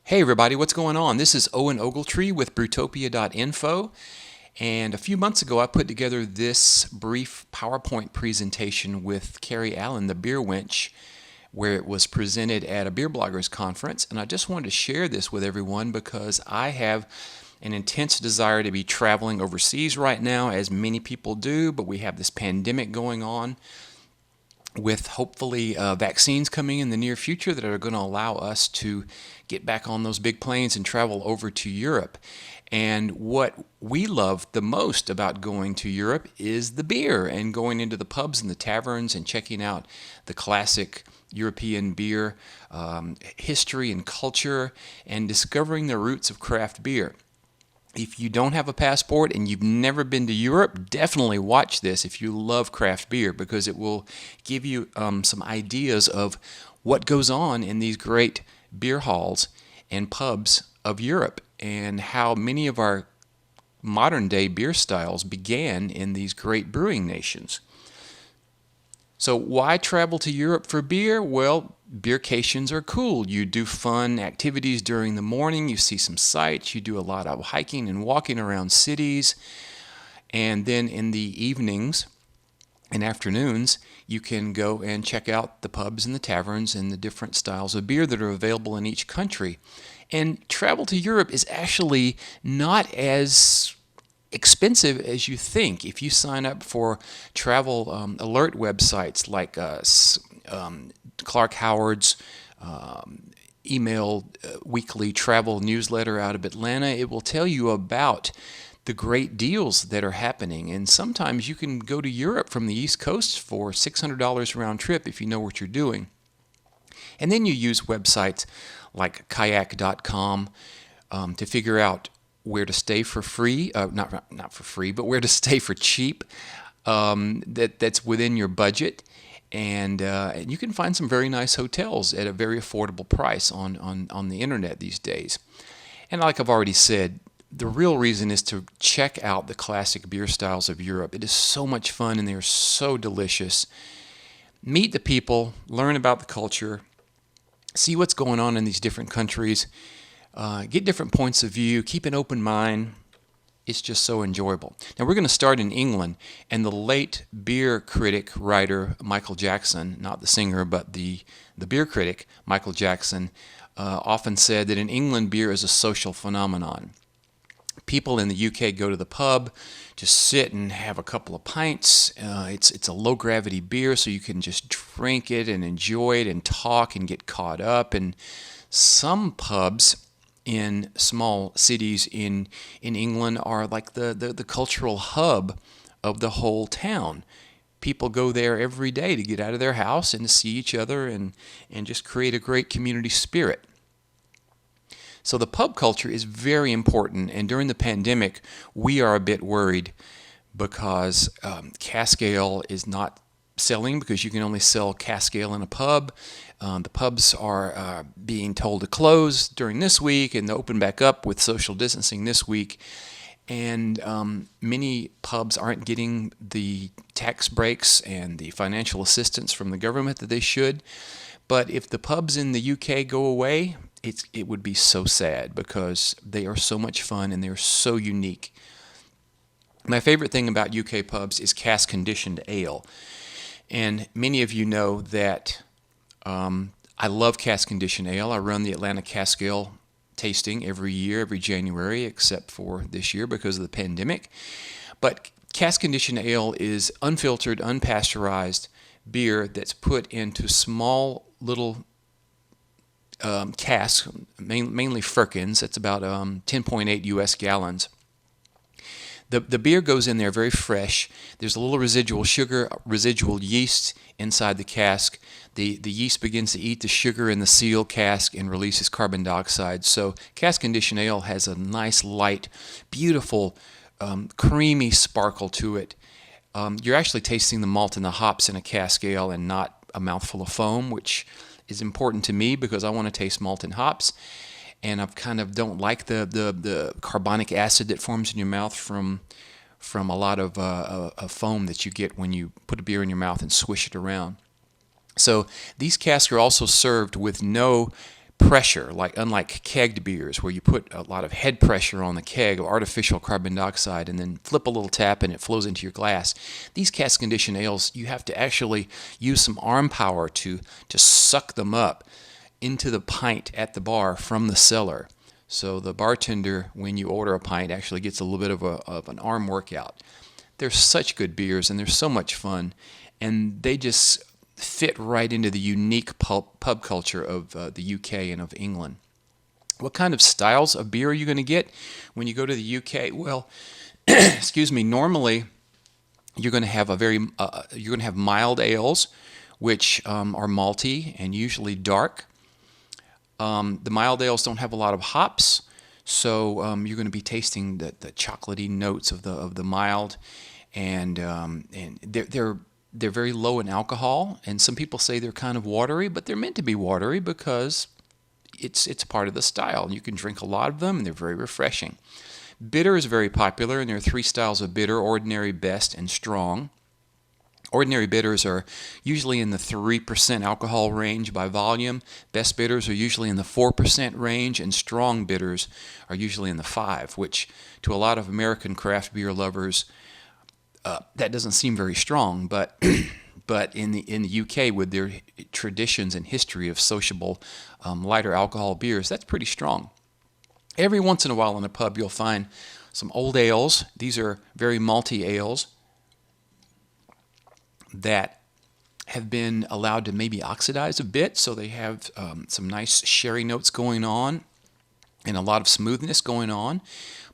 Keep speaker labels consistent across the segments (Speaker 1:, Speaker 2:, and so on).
Speaker 1: Hey everybody, what's going on? This is Owen Ogletree with Brewtopia.info, and a few months ago I put together this brief PowerPoint presentation with Carrie Allen, the beer wench, where it was presented at a beer bloggers conference, and I just wanted to share this with everyone because I have an intense desire to be traveling overseas right now, as many people do, but we have this pandemic going on with hopefully vaccines coming in the near future that are going to allow us to get back on those big planes and travel over to Europe. And what we love the most about going to Europe is the beer and going into the pubs and the taverns and checking out the classic European beer history and culture and discovering the roots of craft beer. If you don't have a passport and you've never been to Europe, definitely watch this if you love craft beer because it will give you some ideas of what goes on in these great beer halls and pubs of Europe and how many of our modern day beer styles began in these great brewing nations. So why travel to Europe for beer? Well, beercations are cool. You do fun activities during the morning, you see some sights, you do a lot of hiking and walking around cities, and then in the evenings and afternoons, you can go and check out the pubs and the taverns and the different styles of beer that are available in each country. And travel to Europe is actually not as expensive as you think. If you sign up for travel alert websites like Clark Howard's email weekly travel newsletter out of Atlanta, it will tell you about the great deals that are happening. And sometimes you can go to Europe from the East Coast for $600 round trip if you know what you're doing. And then you use websites like kayak.com to figure out where to stay for free, not for free, but where to stay for cheap, that's within your budget. And you can find some very nice hotels at a very affordable price on the internet these days. And like I've already said, the real reason is to check out the classic beer styles of Europe. It is so much fun and they are so delicious. Meet the people, learn about the culture, see what's going on in these different countries, get different points of view, keep an open mind. It's just so enjoyable. Now we're going to start in England, and the late beer critic writer Michael Jackson, not the singer but the beer critic Michael Jackson, often said that in England beer is a social phenomenon. People in the UK go to the pub to sit and have a couple of pints. It's a low gravity beer, so you can just drink it and enjoy it and talk and get caught up. And some pubs in small cities in England are like the cultural hub of the whole town. People go there every day to get out of their house and to see each other and just create a great community spirit. So the pub culture is very important, and during the pandemic, we are a bit worried because cask ale is not selling because you can only sell cask ale in a pub. The pubs are being told to close during this week and to open back up with social distancing this week. And many pubs aren't getting the tax breaks and the financial assistance from the government that they should. But if the pubs in the UK go away, it would be so sad because they are so much fun and they're so unique. My favorite thing about UK pubs is cask conditioned ale. And many of you know that I love cask conditioned ale. I run the Atlanta Cask Ale tasting every year, every January, except for this year because of the pandemic. But cask conditioned ale is unfiltered, unpasteurized beer that's put into small little casks, mainly firkins. That's about 10.8 U.S. gallons. The beer goes in there very fresh. There's a little residual sugar, residual yeast inside the cask. The yeast begins to eat the sugar in the seal cask and releases carbon dioxide. So cask conditioned ale has a nice, light, beautiful, creamy sparkle to it. You're actually tasting the malt and the hops in a cask ale and not a mouthful of foam, which is important to me because I want to taste malt and hops. And I kind of don't like the carbonic acid that forms in your mouth from a lot of foam that you get when you put a beer in your mouth and swish it around. So these casks are also served with no pressure, like unlike kegged beers where you put a lot of head pressure on the keg of artificial carbon dioxide and then flip a little tap and it flows into your glass. These cask conditioned ales, you have to actually use some arm power to suck them up into the pint at the bar from the cellar. So the bartender, when you order a pint, actually gets a little bit of an arm workout. They're such good beers and they're so much fun, and they just fit right into the unique pub culture of the UK and of England. What kind of styles of beer are you going to get when you go to the UK? Well, excuse me. Normally, you're going to have mild ales, which are malty and usually dark. The mild ales don't have a lot of hops, so you're going to be tasting the chocolatey notes of the mild, and they're very low in alcohol, and some people say they're kind of watery, but they're meant to be watery because it's part of the style. You can drink a lot of them, and they're very refreshing. Bitter is very popular, and there are 3 styles of bitter: ordinary, best, and strong. Ordinary bitters are usually in the 3% alcohol range by volume. Best bitters are usually in the 4% range, and strong bitters are usually in the 5%, which to a lot of American craft beer lovers, that doesn't seem very strong, but but in the UK, with their traditions and history of sociable lighter alcohol beers, that's pretty strong. Every once in a while in a pub, you'll find some old ales. These are very malty ales that have been allowed to maybe oxidize a bit, so they have some nice sherry notes going on and a lot of smoothness going on.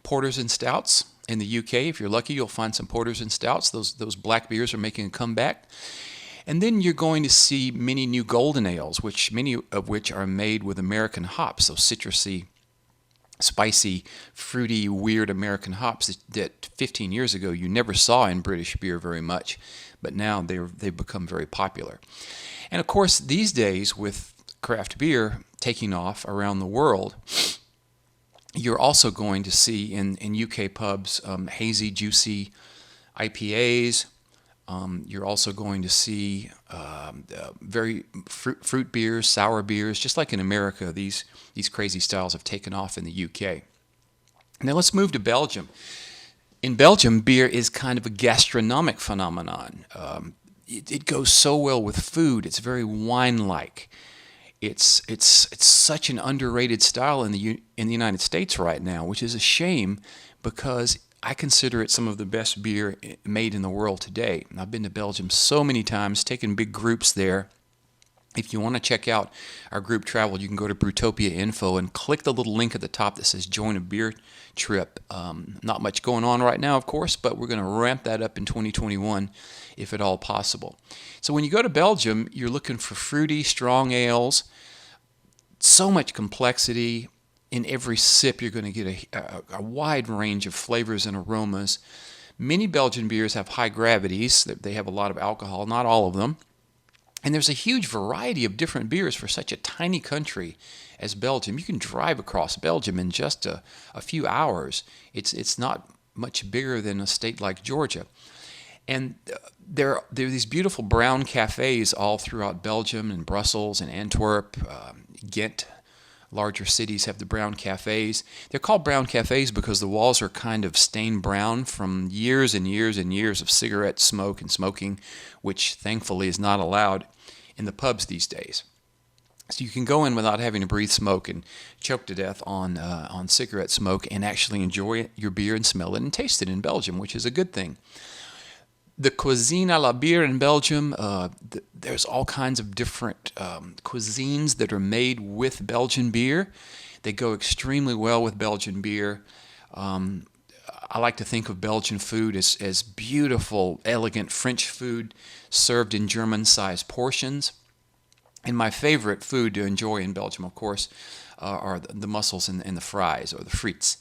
Speaker 1: Porters and stouts. In the UK, if you're lucky, you'll find some porters and stouts. Those black beers are making a comeback. And then you're going to see many new golden ales, many of which are made with American hops, so citrusy, spicy, fruity, weird American hops that 15 years ago you never saw in British beer very much, but now they've become very popular. And of course, these days, with craft beer taking off around the world, you're also going to see in UK pubs hazy, juicy IPAs. You're also going to see very fruit beers, sour beers. Just like in America, these crazy styles have taken off in the UK. Now let's move to Belgium. In Belgium, beer is kind of a gastronomic phenomenon. It goes so well with food. It's very wine-like. It's such an underrated style in the United States right now, which is a shame because I consider it some of the best beer made in the world today. And I've been to Belgium so many times, taken big groups there. If you want to check out our group travel, you can go to Brewtopia Info and click the little link at the top that says Join a Beer Trip. Not much going on right now, of course, but we're going to ramp that up in 2021 if at all possible. So when you go to Belgium, you're looking for fruity, strong ales, so much complexity. In every sip, you're going to get a wide range of flavors and aromas. Many Belgian beers have high gravities. They have a lot of alcohol, not all of them. And there's a huge variety of different beers for such a tiny country as Belgium. You can drive across Belgium in just a few hours. It's not much bigger than a state like Georgia. And there are these beautiful brown cafes all throughout Belgium and Brussels and Antwerp, Ghent. Larger cities have the brown cafes. They're called brown cafes because the walls are kind of stained brown from years and years and years of cigarette smoke and smoking, which thankfully is not allowed in the pubs these days. So you can go in without having to breathe smoke and choke to death on cigarette smoke and actually enjoy your beer and smell it and taste it in Belgium, which is a good thing. The cuisine à la bière in Belgium, there's all kinds of different cuisines that are made with Belgian beer. They go extremely well with Belgian beer. I like to think of Belgian food as beautiful, elegant French food served in German-sized portions. And my favorite food to enjoy in Belgium, of course, are the mussels and the fries, or the frites.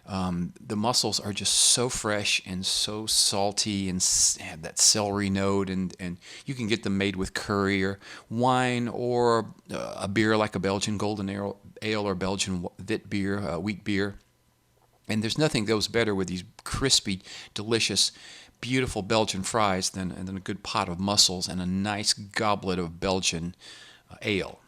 Speaker 1: The mussels are just so fresh and so salty and have that celery note, and you can get them made with curry or wine or a beer like a Belgian golden ale or Belgian wit beer, wheat beer. And there's nothing goes better with these crispy, delicious, beautiful Belgian fries than a good pot of mussels and a nice goblet of Belgian ale.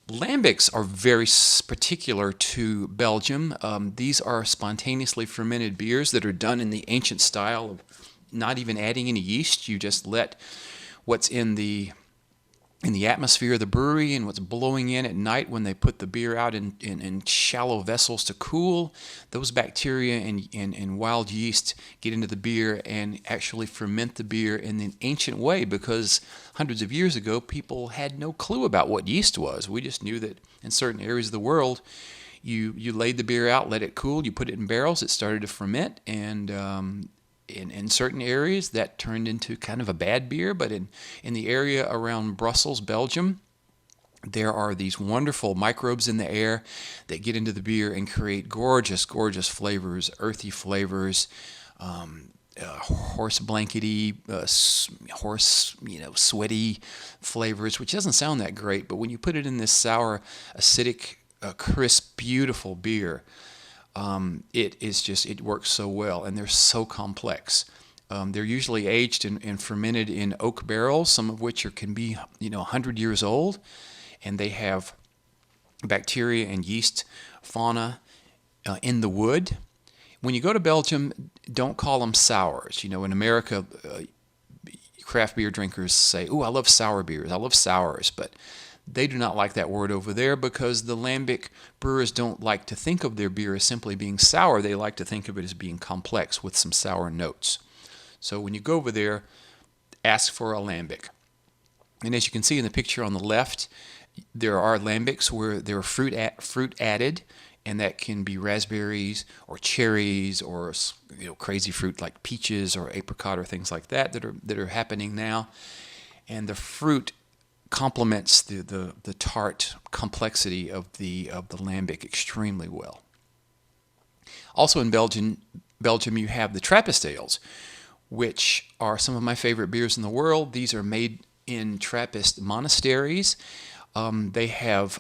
Speaker 1: Lambics are very particular to Belgium. These are spontaneously fermented beers that are done in the ancient style of not even adding any yeast. You just let what's in the atmosphere of the brewery and what's blowing in at night when they put the beer out in shallow vessels to cool, those bacteria and wild yeast get into the beer and actually ferment the beer in an ancient way, because hundreds of years ago people had no clue about what yeast was. We just knew that in certain areas of the world you laid the beer out, let it cool, you put it in barrels, it started to ferment, and in certain areas that turned into kind of a bad beer. But in the area around Brussels, Belgium, there are these wonderful microbes in the air that get into the beer and create gorgeous, gorgeous flavors, earthy flavors, horse blankety, horse, sweaty flavors, which doesn't sound that great, but when you put it in this sour, acidic, crisp, beautiful beer, it works so well, and they're so complex. They're usually aged and fermented in oak barrels, some of which can be 100 years old, and they have bacteria and yeast fauna in the wood. When you go to Belgium, don't call them sours. In America, craft beer drinkers say, "Ooh, I love sour beers. I love sours," but they do not like that word over there, because the Lambic brewers don't like to think of their beer as simply being sour. They like to think of it as being complex with some sour notes. So when you go over there, ask for a Lambic. And as you can see in the picture on the left, there are Lambics where there are fruit added, and that can be raspberries or cherries or crazy fruit like peaches or apricot or things like that are happening now. And the fruit complements the tart complexity of the Lambic extremely well. Also in Belgium you have the Trappist ales, which are some of my favorite beers in the world. These are made in Trappist monasteries. They have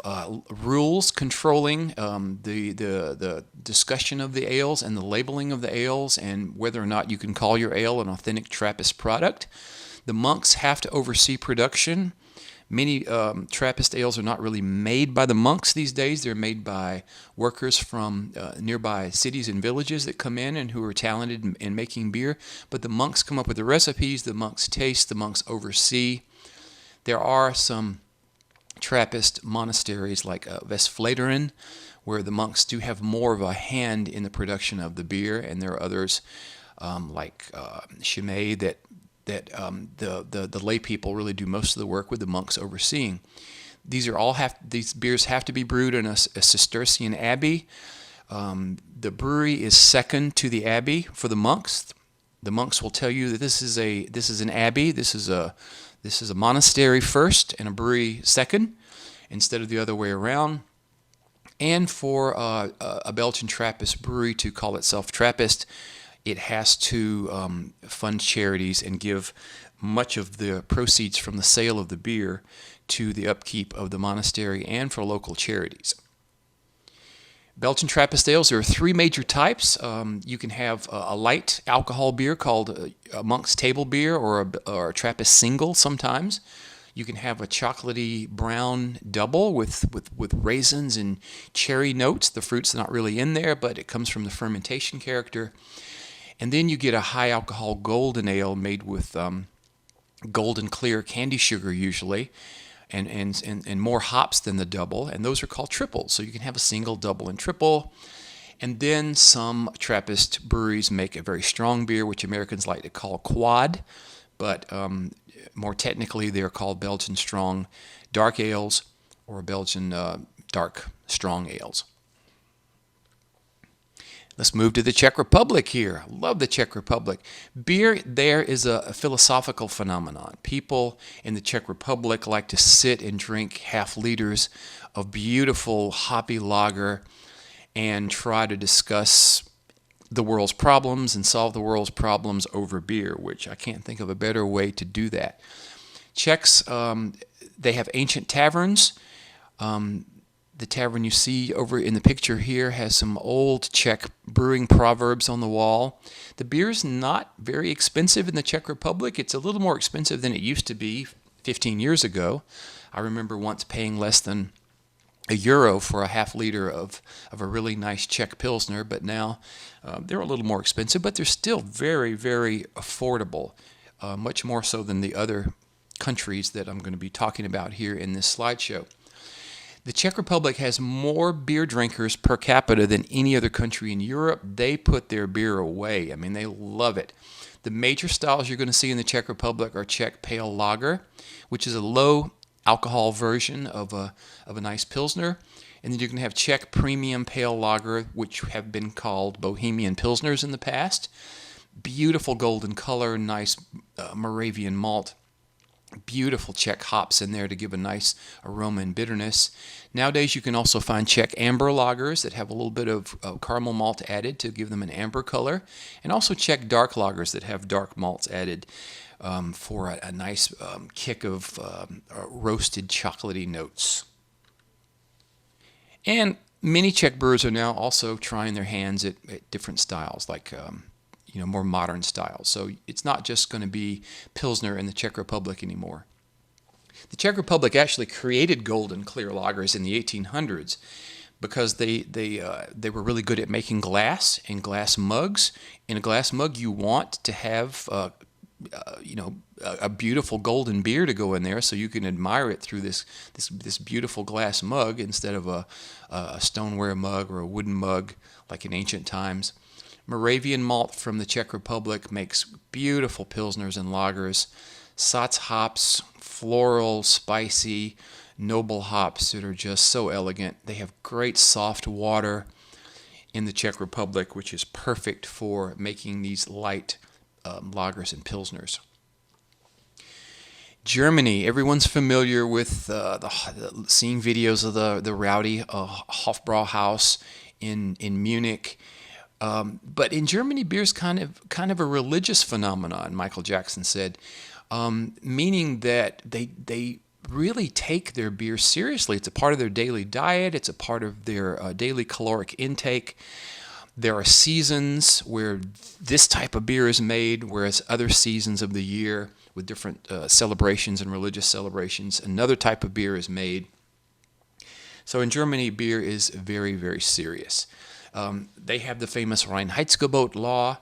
Speaker 1: rules controlling the discussion of the ales and the labeling of the ales and whether or not you can call your ale an authentic Trappist product. The monks have to oversee production. Many Trappist ales are not really made by the monks these days. They're made by workers from nearby cities and villages that come in and who are talented in making beer. But the monks come up with the recipes, the monks taste, the monks oversee. There are some Trappist monasteries like Westvleteren, where the monks do have more of a hand in the production of the beer, and there are others like Chimay that the lay people really do most of the work with the monks overseeing. These beers have to be brewed in a Cistercian abbey. The brewery is second to the abbey for the monks. The monks will tell you that this is an abbey, this is a monastery first and a brewery second, instead of the other way around. And for a Belgian Trappist brewery to call itself Trappist, it has to fund charities and give much of the proceeds from the sale of the beer to the upkeep of the monastery and for local charities. Belgian Trappist ales, there are three major types. You can have a light alcohol beer called a monk's table beer or a Trappist single sometimes. You can have a chocolatey brown double with raisins and cherry notes. The fruit's not really in there, but it comes from the fermentation character. And then you get a high alcohol golden ale made with golden clear candy sugar usually, and more hops than the double, and those are called triples. So you can have a single, double, and triple. And then some Trappist breweries make a very strong beer, which Americans like to call quad, but more technically they're called Belgian strong dark ales or Belgian dark strong ales. Let's move to the Czech Republic here. Love the Czech Republic. Beer there is a philosophical phenomenon. People in the Czech Republic like to sit and drink half liters of beautiful hoppy lager and try to discuss the world's problems and solve the world's problems over beer, which I can't think of a better way to do that. Czechs, they have ancient taverns. The tavern you see over in the picture here has some old Czech brewing proverbs on the wall. The beer's not very expensive in the Czech Republic. It's a little more expensive than it used to be 15 years ago. I remember once paying less than €1 for a half liter of a really nice Czech Pilsner, but now they're a little more expensive, but they're still very, very affordable, much more so than the other countries that I'm going to be talking about here in this slideshow. The Czech Republic has more beer drinkers per capita than any other country in Europe. They put their beer away. I mean, they love it. The major styles you're going to see in the Czech Republic are Czech Pale Lager, which is a low alcohol version of a nice Pilsner. And then you can have Czech Premium Pale Lager, which have been called Bohemian Pilsners in the past. Beautiful golden color, nice Moravian malt. Beautiful Czech hops in there to give a nice aroma and bitterness. Nowadays you can also find Czech amber lagers that have a little bit of caramel malt added to give them an amber color, and also Czech dark lagers that have dark malts added for a nice kick of roasted chocolatey notes. And many Czech brewers are now also trying their hands at different styles, like more modern styles. So it's not just going to be Pilsner in the Czech Republic anymore. The Czech Republic actually created golden clear lagers in the 1800s because they were really good at making glass and glass mugs. In a glass mug, you want to have a beautiful golden beer to go in there, so you can admire it through this beautiful glass mug instead of a stoneware mug or a wooden mug like in ancient times. Moravian malt from the Czech Republic makes beautiful Pilsners and lagers. Satz hops, floral, spicy, noble hops that are just so elegant. They have great soft water in the Czech Republic, which is perfect for making these light lagers and Pilsners. Germany, everyone's familiar with seeing videos of the rowdy Hofbrauhaus in Munich. But in Germany, beer is kind of a religious phenomenon, Michael Jackson said, meaning that they really take their beer seriously. It's a part of their daily diet. It's a part of their daily caloric intake. There are seasons where this type of beer is made, whereas other seasons of the year with different celebrations and religious celebrations, another type of beer is made. So in Germany, beer is very, very serious. They have the famous Reinheitsgebot law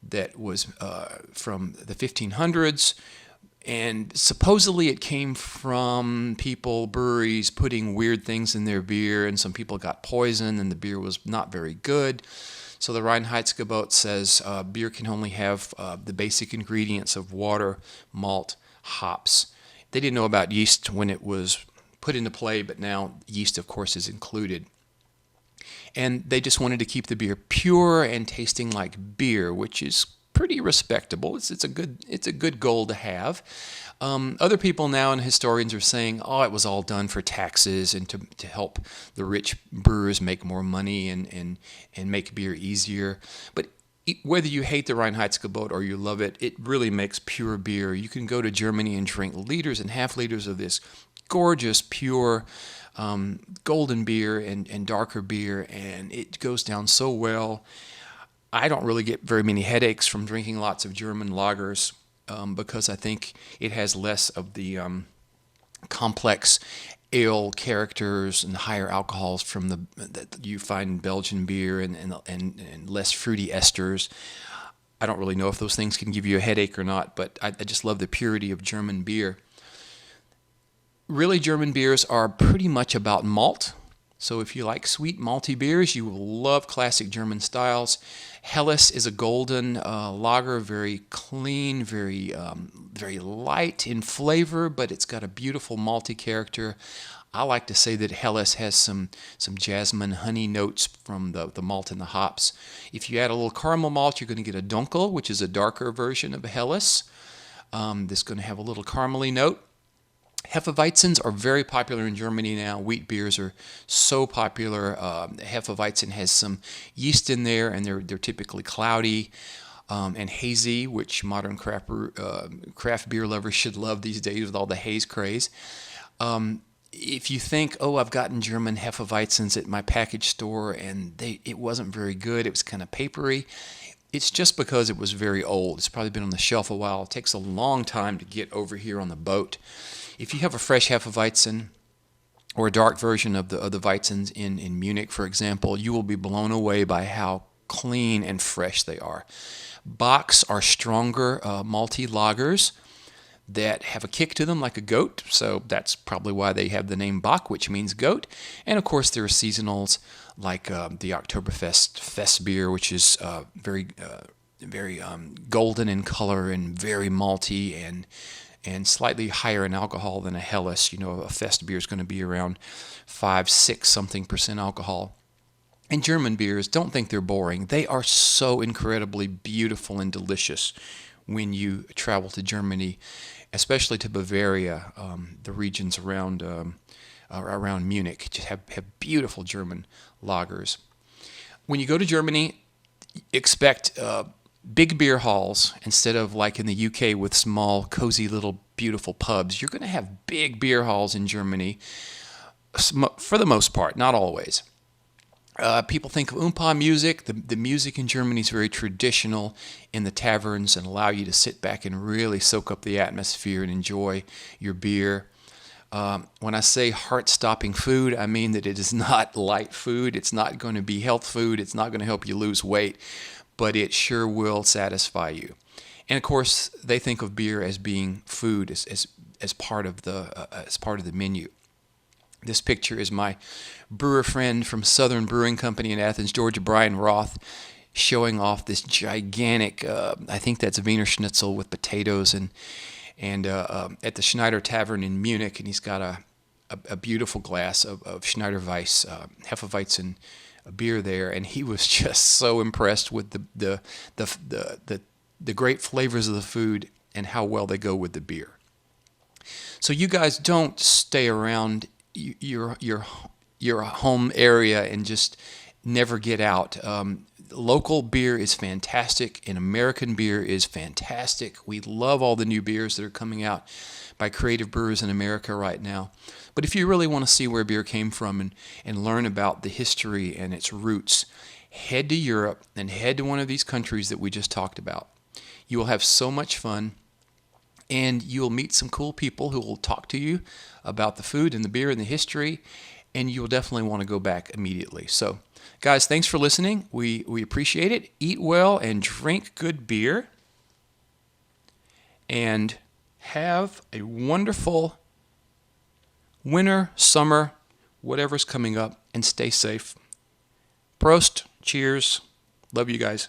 Speaker 1: that was from the 1500s, and supposedly it came from breweries putting weird things in their beer, and some people got poisoned, and the beer was not very good. So the Reinheitsgebot says beer can only have the basic ingredients of water, malt, hops. They didn't know about yeast when it was put into play, but now yeast, of course, is included. And they just wanted to keep the beer pure and tasting like beer, which is pretty respectable. It's a good goal to have. Other people now and historians are saying, it was all done for taxes and to help the rich brewers make more money and make beer easier. But whether you hate the Reinheitsgebot or you love it, it really makes pure beer. You can go to Germany and drink liters and half liters of this gorgeous, pure golden beer and darker beer, and it goes down so well. I don't really get very many headaches from drinking lots of German lagers because I think it has less of the complex ale characters and higher alcohols from that you find in Belgian beer and less fruity esters. I don't really know if those things can give you a headache or not, but I just love the purity of German beer. Really, German beers are pretty much about malt. So if you like sweet malty beers, you will love classic German styles. Helles is a golden lager, very clean, very light in flavor, but it's got a beautiful malty character. I like to say that Helles has some jasmine honey notes from the malt and the hops. If you add a little caramel malt, you're going to get a Dunkel, which is a darker version of Helles. That's going to have a little caramely note. Hefeweizens are very popular in Germany now. Wheat beers are so popular. Hefeweizen has some yeast in there, and they're typically cloudy and hazy, which modern craft beer lovers should love these days with all the haze craze. If you think, I've gotten German Hefeweizens at my package store and it wasn't very good, it was kind of papery, it's just because it was very old. It's probably been on the shelf a while. It takes a long time to get over here on the boat. If you have a fresh Hefeweizen, or a dark version of the Weizens in Munich, for example, you will be blown away by how clean and fresh they are. Bocks are stronger malty lagers that have a kick to them like a goat, so that's probably why they have the name Bock, which means goat. And of course, there are seasonals like the Oktoberfest Fest beer, which is very golden in color and very malty and slightly higher in alcohol than a Helles. You know, a Fest beer is going to be around 5, 6 something percent alcohol. And German beers, don't think they're boring. They are so incredibly beautiful and delicious when you travel to Germany, especially to Bavaria, the regions around Munich. Just have beautiful German lagers. When you go to Germany, expect big beer halls instead of like in the UK with small, cozy little beautiful pubs. You're going to have big beer halls in Germany for the most part, not always. People think of Oompa music. The music in Germany is very traditional in the taverns and allow you to sit back and really soak up the atmosphere and enjoy your beer. When I say heart-stopping food, I mean that it is not light food. It's not going to be health food. It's not going to help you lose weight, but it sure will satisfy you. And of course, they think of beer as being food, as part of the menu. This picture is my brewer friend from Southern Brewing Company in Athens, Georgia, Brian Roth, showing off this gigantic, I think that's Wiener Schnitzel with potatoes, and at the Schneider Tavern in Munich, and he's got a beautiful glass of Schneider Weiss, Hefeweizen beer there, and he was just so impressed with the great flavors of the food and how well they go with the beer. So you guys don't stay around your home area and just never get out. Local beer is fantastic, and American beer is fantastic. We love all the new beers that are coming out by creative brewers in America right now. But if you really want to see where beer came from and learn about the history and its roots, head to Europe and head to one of these countries that we just talked about. You will have so much fun, and you'll meet some cool people who will talk to you about the food and the beer and the history, and you'll definitely want to go back immediately. So, guys, thanks for listening. We appreciate it. Eat well and drink good beer, and have a wonderful winter, summer, whatever's coming up, and stay safe. Prost. Cheers. Love you guys.